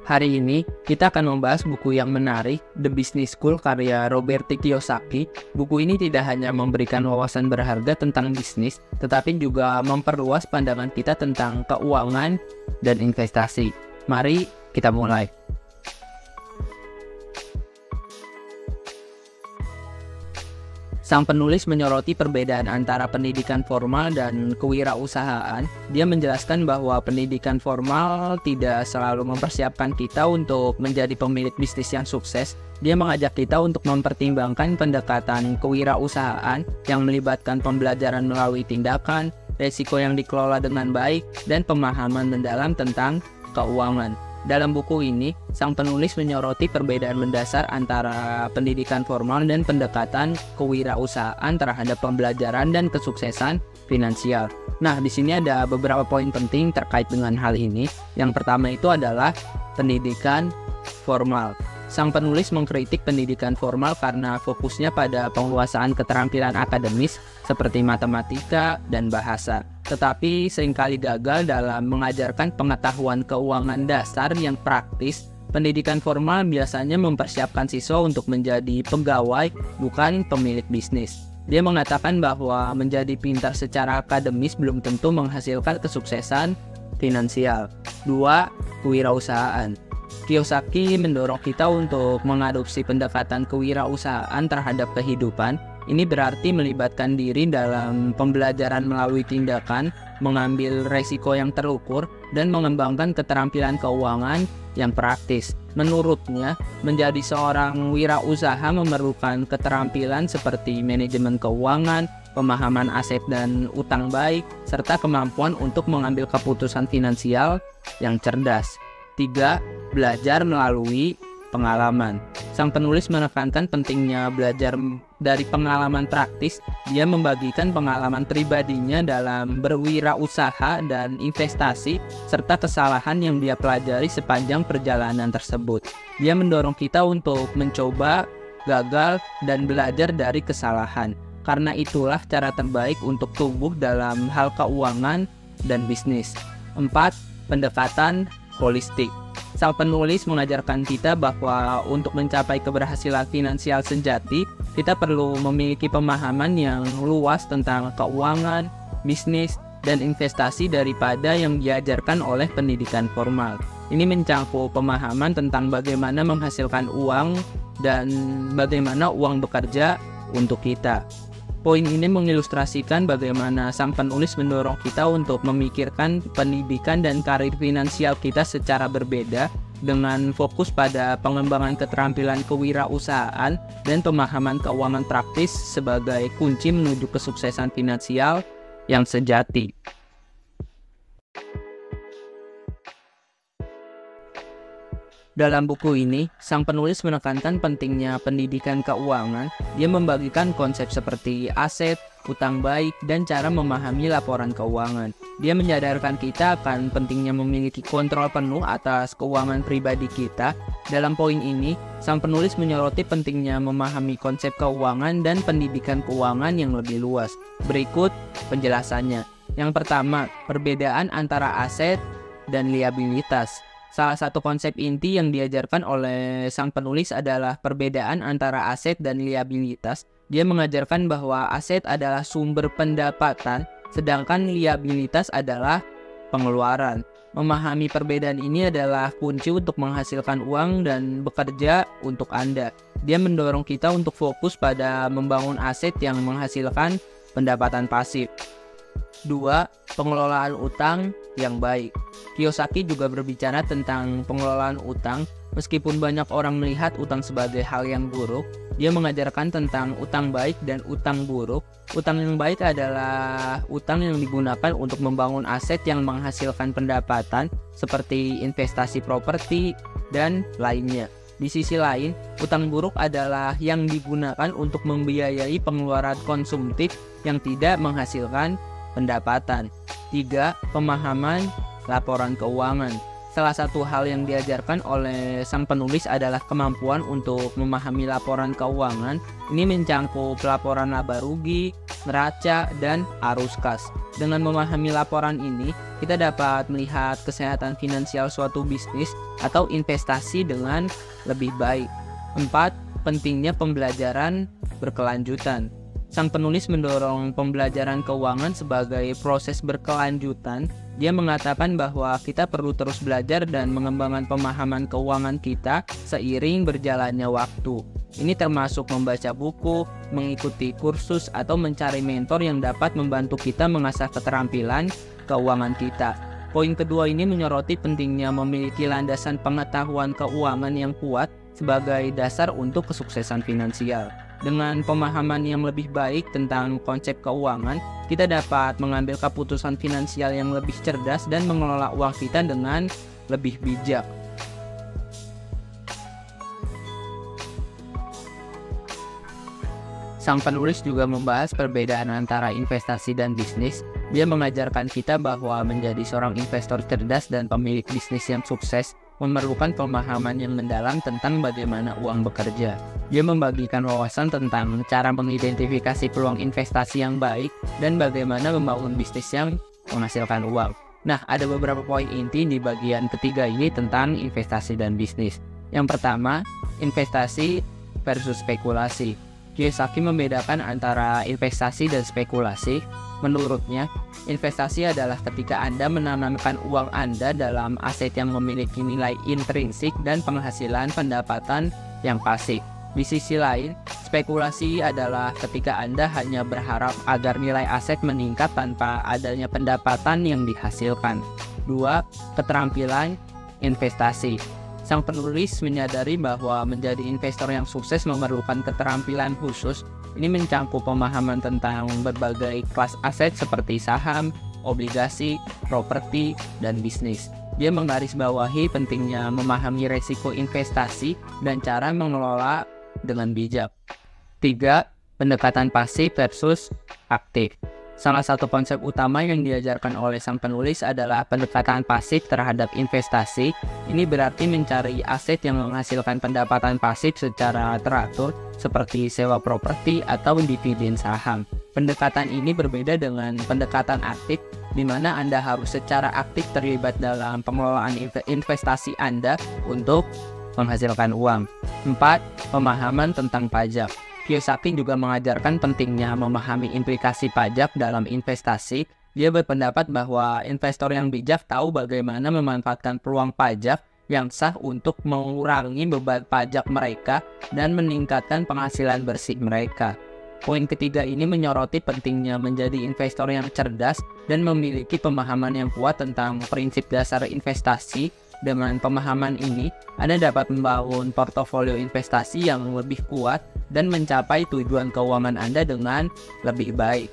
Hari ini kita akan membahas buku yang menarik, The Business School karya Robert Kiyosaki. Buku ini tidak hanya memberikan wawasan berharga tentang bisnis, tetapi juga memperluas pandangan kita tentang keuangan dan investasi. Mari kita mulai. Sang penulis menyoroti perbedaan antara pendidikan formal dan kewirausahaan. Dia menjelaskan bahwa pendidikan formal tidak selalu mempersiapkan kita untuk menjadi pemilik bisnis yang sukses. Dia mengajak kita untuk mempertimbangkan pendekatan kewirausahaan yang melibatkan pembelajaran melalui tindakan, resiko yang dikelola dengan baik, dan pemahaman mendalam tentang keuangan. Dalam buku ini, sang penulis menyoroti perbedaan mendasar antara pendidikan formal dan pendekatan kewirausahaan terhadap pembelajaran dan kesuksesan finansial. Nah, di sini ada beberapa poin penting terkait dengan hal ini. Yang pertama itu adalah pendidikan formal. Sang penulis mengkritik pendidikan formal karena fokusnya pada penguasaan keterampilan akademis seperti matematika dan bahasa, tetapi seringkali gagal dalam mengajarkan pengetahuan keuangan dasar yang praktis. Pendidikan formal biasanya mempersiapkan siswa untuk menjadi pegawai, bukan pemilik bisnis. Dia mengatakan bahwa menjadi pintar secara akademis belum tentu menghasilkan kesuksesan finansial. 2. Kewirausahaan. Kiyosaki mendorong kita untuk mengadopsi pendekatan kewirausahaan terhadap kehidupan. Ini berarti melibatkan diri dalam pembelajaran melalui tindakan, mengambil resiko yang terukur, dan mengembangkan keterampilan keuangan yang praktis. Menurutnya, menjadi seorang wirausaha memerlukan keterampilan seperti manajemen keuangan, pemahaman aset dan utang baik, serta kemampuan untuk mengambil keputusan finansial yang cerdas. 3. Belajar melalui pengalaman. Sang penulis menekankan pentingnya belajar dari pengalaman praktis. Dia membagikan pengalaman pribadinya dalam berwirausaha dan investasi, serta kesalahan yang dia pelajari sepanjang perjalanan tersebut. Dia mendorong kita untuk mencoba, gagal, dan belajar dari kesalahan. Karena itulah cara terbaik untuk tumbuh dalam hal keuangan dan bisnis. 4. Pendekatan holistik. Sang penulis mengajarkan kita bahwa untuk mencapai keberhasilan finansial sejati, kita perlu memiliki pemahaman yang luas tentang keuangan, bisnis, dan investasi daripada yang diajarkan oleh pendidikan formal. Ini mencakup pemahaman tentang bagaimana menghasilkan uang dan bagaimana uang bekerja untuk kita. Poin ini mengilustrasikan bagaimana sang penulis mendorong kita untuk memikirkan pendidikan dan karir finansial kita secara berbeda, dengan fokus pada pengembangan keterampilan kewirausahaan dan pemahaman keuangan praktis sebagai kunci menuju kesuksesan finansial yang sejati. Dalam buku ini, sang penulis menekankan pentingnya pendidikan keuangan. Dia membagikan konsep seperti aset, utang baik, dan cara memahami laporan keuangan. Dia menyadarkan kita akan pentingnya memiliki kontrol penuh atas keuangan pribadi kita. Dalam poin ini, sang penulis menyoroti pentingnya memahami konsep keuangan dan pendidikan keuangan yang lebih luas. Berikut penjelasannya. Yang pertama, perbedaan antara aset dan liabilitas. Salah satu konsep inti yang diajarkan oleh sang penulis adalah perbedaan antara aset dan liabilitas. Dia mengajarkan bahwa aset adalah sumber pendapatan, sedangkan liabilitas adalah pengeluaran. Memahami perbedaan ini adalah kunci untuk menghasilkan uang dan bekerja untuk Anda. Dia mendorong kita untuk fokus pada membangun aset yang menghasilkan pendapatan pasif. 2. Pengelolaan utang yang baik. Kiyosaki juga berbicara tentang pengelolaan utang. Meskipun banyak orang melihat utang sebagai hal yang buruk, dia mengajarkan tentang utang baik dan utang buruk. Utang yang baik adalah utang yang digunakan untuk membangun aset yang menghasilkan pendapatan seperti investasi properti dan lainnya. Di sisi lain, utang buruk adalah yang digunakan untuk membiayai pengeluaran konsumtif yang tidak menghasilkan pendapatan. 3. Pemahaman laporan keuangan. Salah satu hal yang diajarkan oleh sang penulis adalah kemampuan untuk memahami laporan keuangan. Ini mencakup laporan laba rugi, neraca, dan arus kas. Dengan memahami laporan ini, kita dapat melihat kesehatan finansial suatu bisnis atau investasi dengan lebih baik. 4. Pentingnya pembelajaran berkelanjutan. Sang penulis mendorong pembelajaran keuangan sebagai proses berkelanjutan. Dia mengatakan bahwa kita perlu terus belajar dan mengembangkan pemahaman keuangan kita seiring berjalannya waktu. Ini termasuk membaca buku, mengikuti kursus, atau mencari mentor yang dapat membantu kita mengasah keterampilan keuangan kita. Poin kedua ini menyoroti pentingnya memiliki landasan pengetahuan keuangan yang kuat sebagai dasar untuk kesuksesan finansial. Dengan pemahaman yang lebih baik tentang konsep keuangan, kita dapat mengambil keputusan finansial yang lebih cerdas dan mengelola uang kita dengan lebih bijak. Sang penulis juga membahas perbedaan antara investasi dan bisnis. Dia mengajarkan kita bahwa menjadi seorang investor cerdas dan pemilik bisnis yang sukses memerlukan pemahaman yang mendalam tentang bagaimana uang bekerja. Dia membagikan wawasan tentang cara mengidentifikasi peluang investasi yang baik dan bagaimana membangun bisnis yang menghasilkan uang. Nah, ada beberapa poin inti di bagian ketiga ini tentang investasi dan bisnis. Yang pertama, investasi versus spekulasi. Kiyosaki membedakan antara investasi dan spekulasi. Menurutnya, investasi adalah ketika Anda menanamkan uang Anda dalam aset yang memiliki nilai intrinsik dan penghasilan pendapatan yang pasif. Di sisi lain, spekulasi adalah ketika Anda hanya berharap agar nilai aset meningkat tanpa adanya pendapatan yang dihasilkan. 2. Keterampilan investasi. Sang penulis menyadari bahwa menjadi investor yang sukses memerlukan keterampilan khusus. Ini mencakup pemahaman tentang berbagai kelas aset seperti saham, obligasi, properti, dan bisnis. Dia menggarisbawahi pentingnya memahami resiko investasi dan cara mengelola dengan bijak. 3. Pendekatan pasif versus aktif. Salah satu konsep utama yang diajarkan oleh sang penulis adalah pendekatan pasif terhadap investasi. Ini berarti mencari aset yang menghasilkan pendapatan pasif secara teratur seperti sewa properti atau dividen saham. Pendekatan ini berbeda dengan pendekatan aktif, di mana Anda harus secara aktif terlibat dalam pengelolaan investasi Anda untuk menghasilkan uang. 4. Pemahaman tentang pajak. Kiyosaki juga mengajarkan pentingnya memahami implikasi pajak dalam investasi. Dia berpendapat bahwa investor yang bijak tahu bagaimana memanfaatkan peluang pajak yang sah untuk mengurangi beban pajak mereka dan meningkatkan penghasilan bersih mereka. Poin ketiga ini menyoroti pentingnya menjadi investor yang cerdas dan memiliki pemahaman yang kuat tentang prinsip dasar investasi. Dengan pemahaman ini, Anda dapat membangun portofolio investasi yang lebih kuat dan mencapai tujuan keuangan Anda dengan lebih baik.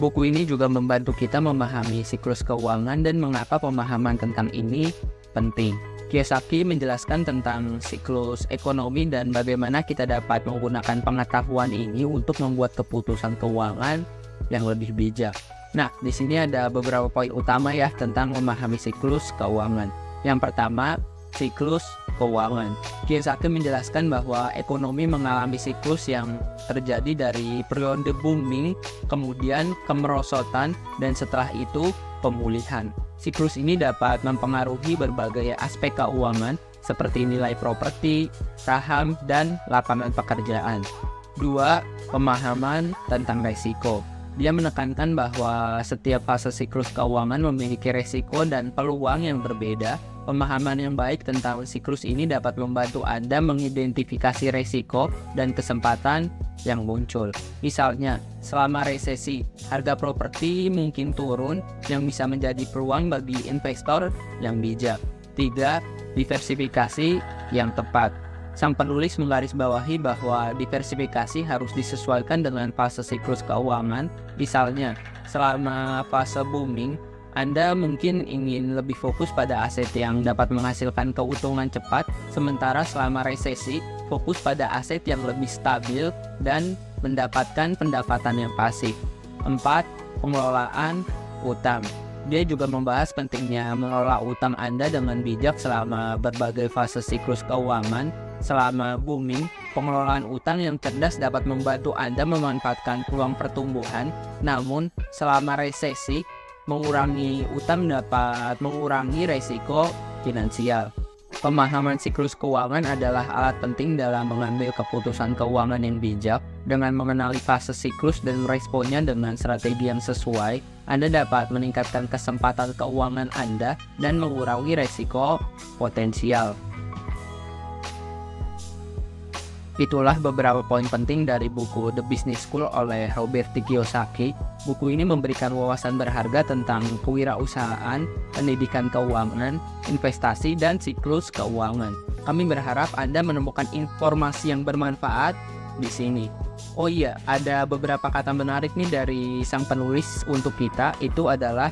Buku ini juga membantu kita memahami siklus keuangan dan mengapa pemahaman tentang ini penting. Kiyosaki menjelaskan tentang siklus ekonomi dan bagaimana kita dapat menggunakan pengetahuan ini untuk membuat keputusan keuangan yang lebih bijak. Nah, di sini ada beberapa poin utama ya tentang memahami siklus keuangan. Yang pertama, siklus keuangan. Kiyosaki menjelaskan bahwa ekonomi mengalami siklus yang terjadi dari periode booming, kemudian kemerosotan, dan setelah itu pemulihan. Siklus ini dapat mempengaruhi berbagai aspek keuangan seperti nilai properti, saham, dan lapangan pekerjaan. 2. Pemahaman tentang resiko. Dia menekankan bahwa setiap fase siklus keuangan memiliki resiko dan peluang yang berbeda. Pemahaman yang baik tentang siklus ini dapat membantu Anda mengidentifikasi resiko dan kesempatan yang muncul. Misalnya, selama resesi, harga properti mungkin turun yang bisa menjadi peluang bagi investor yang bijak. 3. Diversifikasi yang tepat. Sang penulis menggarisbawahi bahwa diversifikasi harus disesuaikan dengan fase siklus keuangan. Misalnya, selama fase booming, Anda mungkin ingin lebih fokus pada aset yang dapat menghasilkan keuntungan cepat, sementara selama resesi, fokus pada aset yang lebih stabil dan mendapatkan pendapatan yang pasif. 4. Pengelolaan utang. Dia juga membahas pentingnya mengelola utang Anda dengan bijak selama berbagai fase siklus keuangan. Selama booming, Pengelolaan utang yang cerdas dapat membantu Anda memanfaatkan peluang pertumbuhan, namun selama resesi, mengurangi utang dapat mengurangi resiko finansial. Pemahaman siklus keuangan adalah alat penting dalam mengambil keputusan keuangan yang bijak. Dengan mengenali fase siklus dan responnya dengan strategi yang sesuai, Anda dapat meningkatkan kesempatan keuangan Anda dan mengurangi resiko potensial. Itulah beberapa poin penting dari buku The Business School oleh Robert Kiyosaki. Buku ini memberikan wawasan berharga tentang kewirausahaan, pendidikan keuangan, investasi, dan siklus keuangan. Kami berharap Anda menemukan informasi yang bermanfaat di sini. Oh iya, ada beberapa kata menarik nih dari sang penulis untuk kita. Itu adalah: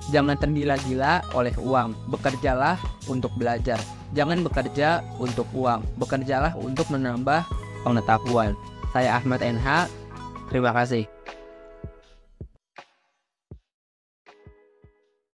jangan tergila-gila oleh uang, bekerjalah untuk belajar. Jangan bekerja untuk uang, bekerjalah untuk menambah pengetahuan. Saya Ahmad NH, terima kasih.